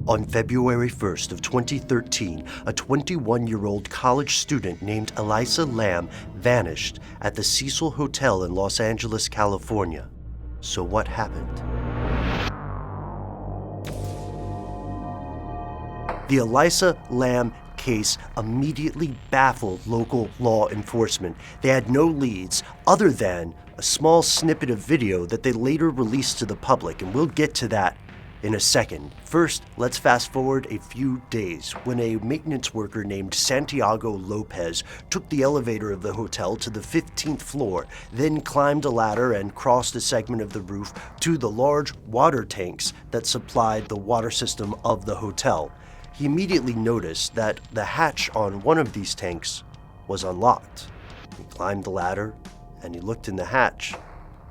On February 1st of 2013, a 21-year-old college student named Elisa Lam vanished at the Cecil Hotel in Los Angeles, California. So what happened? The Elisa Lam case immediately baffled local law enforcement. They had no leads other than a small snippet of video that they later released to the public, and we'll get to that in a second. First, let's fast forward a few days when a maintenance worker named Santiago Lopez took the elevator of the hotel to the 15th floor, then climbed a ladder and crossed a segment of the roof to the large water tanks that supplied the water system of the hotel. He immediately noticed that the hatch on one of these tanks was unlocked. He climbed the ladder and he looked in the hatch,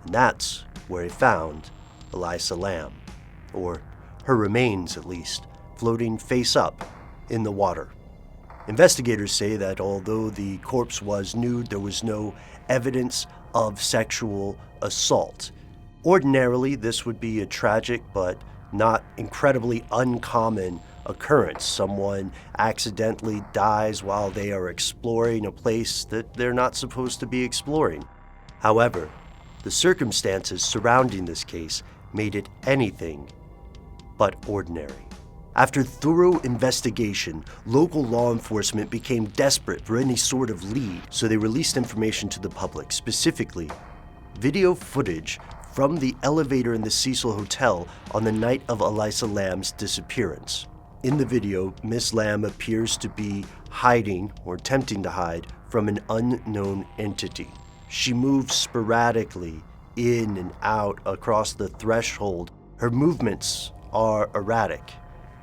and that's where he found Elisa Lam, or her remains at least, floating face up in the water. Investigators say that although the corpse was nude, there was no evidence of sexual assault. Ordinarily, this would be a tragic but not incredibly uncommon occurrence. Someone accidentally dies while they are exploring a place that they're not supposed to be exploring. However, the circumstances surrounding this case made it anything but ordinary. After thorough investigation, local law enforcement became desperate for any sort of lead, so they released information to the public, specifically video footage from the elevator in the Cecil Hotel on the night of Elisa Lam's disappearance. In the video, Miss Lam appears to be hiding or attempting to hide from an unknown entity. She moves sporadically in and out across the threshold. Her movements are erratic,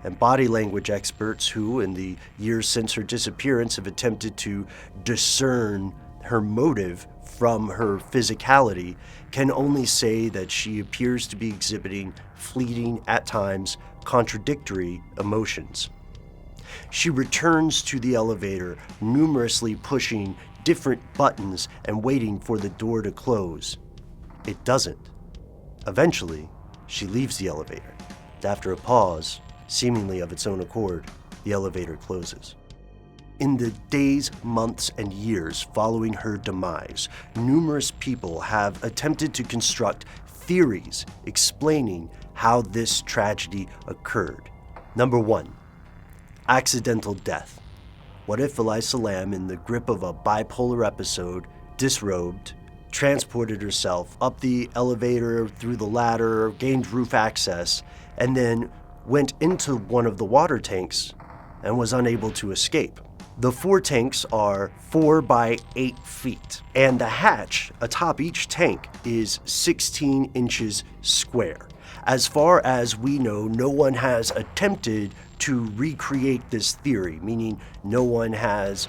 and body language experts who, in the years since her disappearance, have attempted to discern her motive from her physicality can only say that she appears to be exhibiting fleeting, at times, contradictory emotions. She returns to the elevator, numerously pushing different buttons and waiting for the door to close. It doesn't. Eventually, she leaves the elevator. After a pause, seemingly of its own accord, the elevator closes. In the days, months, and years following her demise, numerous people have attempted to construct theories explaining how this tragedy occurred. Number 1, accidental death. What if Elisa Lam, in the grip of a bipolar episode, disrobed, transported herself up the elevator, through the ladder, gained roof access, and then went into one of the water tanks and was unable to escape? The 4 tanks are 4 by 8 feet, and the hatch atop each tank is 16 inches square. As far as we know, no one has attempted to recreate this theory, meaning no one has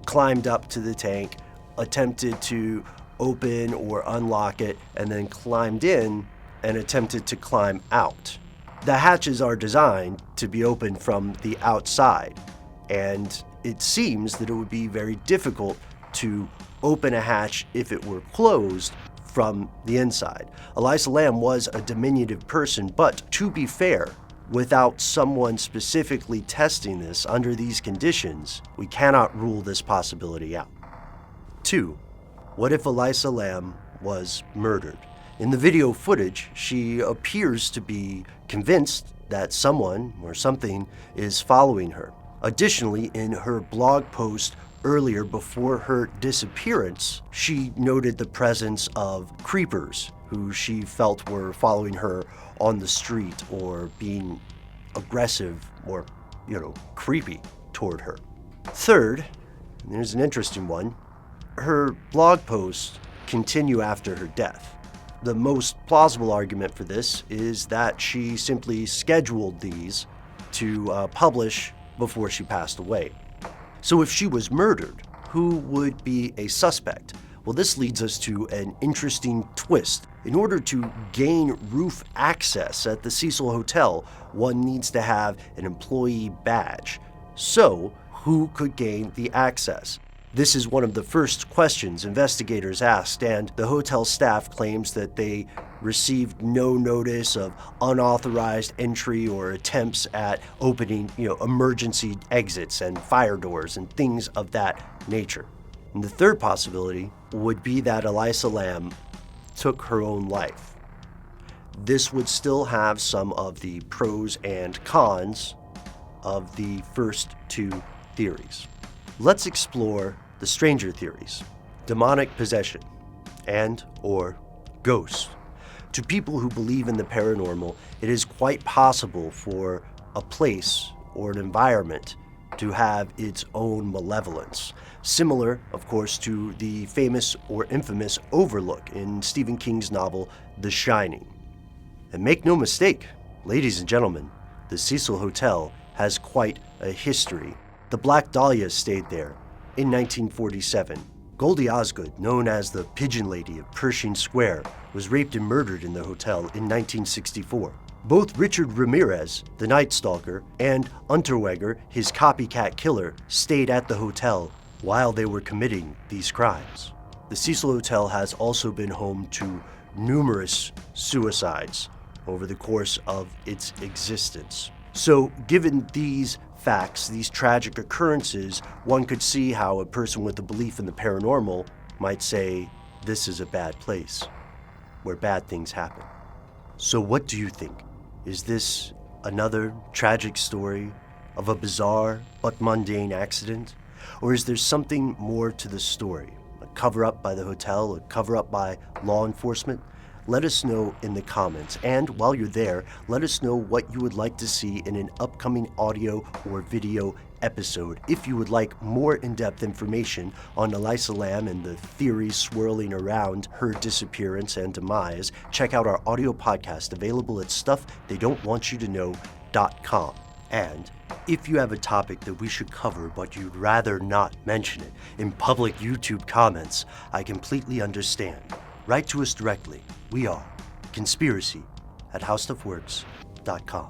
climbed up to the tank, attempted to open or unlock it, and then climbed in and attempted to climb out. The hatches are designed to be opened from the outside, and it seems that it would be very difficult to open a hatch if it were closed from the inside. Elisa Lam was a diminutive person, but to be fair, without someone specifically testing this under these conditions, we cannot rule this possibility out. 2, what if Elisa Lam was murdered? In the video footage, she appears to be convinced that someone or something is following her. Additionally, in her blog post earlier before her disappearance, she noted the presence of creepers who she felt were following her on the street or being aggressive or, creepy toward her. Third, and there's an interesting one, her blog posts continue after her death. The most plausible argument for this is that she simply scheduled these to publish before she passed away. So if she was murdered, who would be a suspect? Well, this leads us to an interesting twist. In order to gain roof access at the Cecil Hotel, one needs to have an employee badge. So, who could gain the access? This is one of the first questions investigators asked, and the hotel staff claims that they received no notice of unauthorized entry or attempts at opening, emergency exits and fire doors and things of that nature. And the third possibility would be that Elisa Lam took her own life. This would still have some of the pros and cons of the first two theories. Let's explore the stranger theories: demonic possession and/or ghosts. To people who believe in the paranormal, it is quite possible for a place or an environment to have its own malevolence. Similar, of course, to the famous or infamous Overlook in Stephen King's novel, The Shining. And make no mistake, ladies and gentlemen, the Cecil Hotel has quite a history. The Black Dahlia stayed there in 1947. Goldie Osgood, known as the Pigeon Lady of Pershing Square, was raped and murdered in the hotel in 1964. Both Richard Ramirez, the Night Stalker, and Unterweger, his copycat killer, stayed at the hotel while they were committing these crimes. The Cecil Hotel has also been home to numerous suicides over the course of its existence. So, given these facts, these tragic occurrences, one could see how a person with a belief in the paranormal might say, this is a bad place where bad things happen. So what do you think? Is this another tragic story of a bizarre but mundane accident? Or is there something more to the story? A cover-up by the hotel, a cover-up by law enforcement? Let us know in the comments. And while you're there, let us know what you would like to see in an upcoming audio or video episode. If you would like more in-depth information on Elisa Lam and the theories swirling around her disappearance and demise, check out our audio podcast available at stufftheydon'twantyouToknow.com. And if you have a topic that we should cover but you'd rather not mention it in public YouTube comments, I completely understand. Write to us directly. We are conspiracy@howstuffworks.com.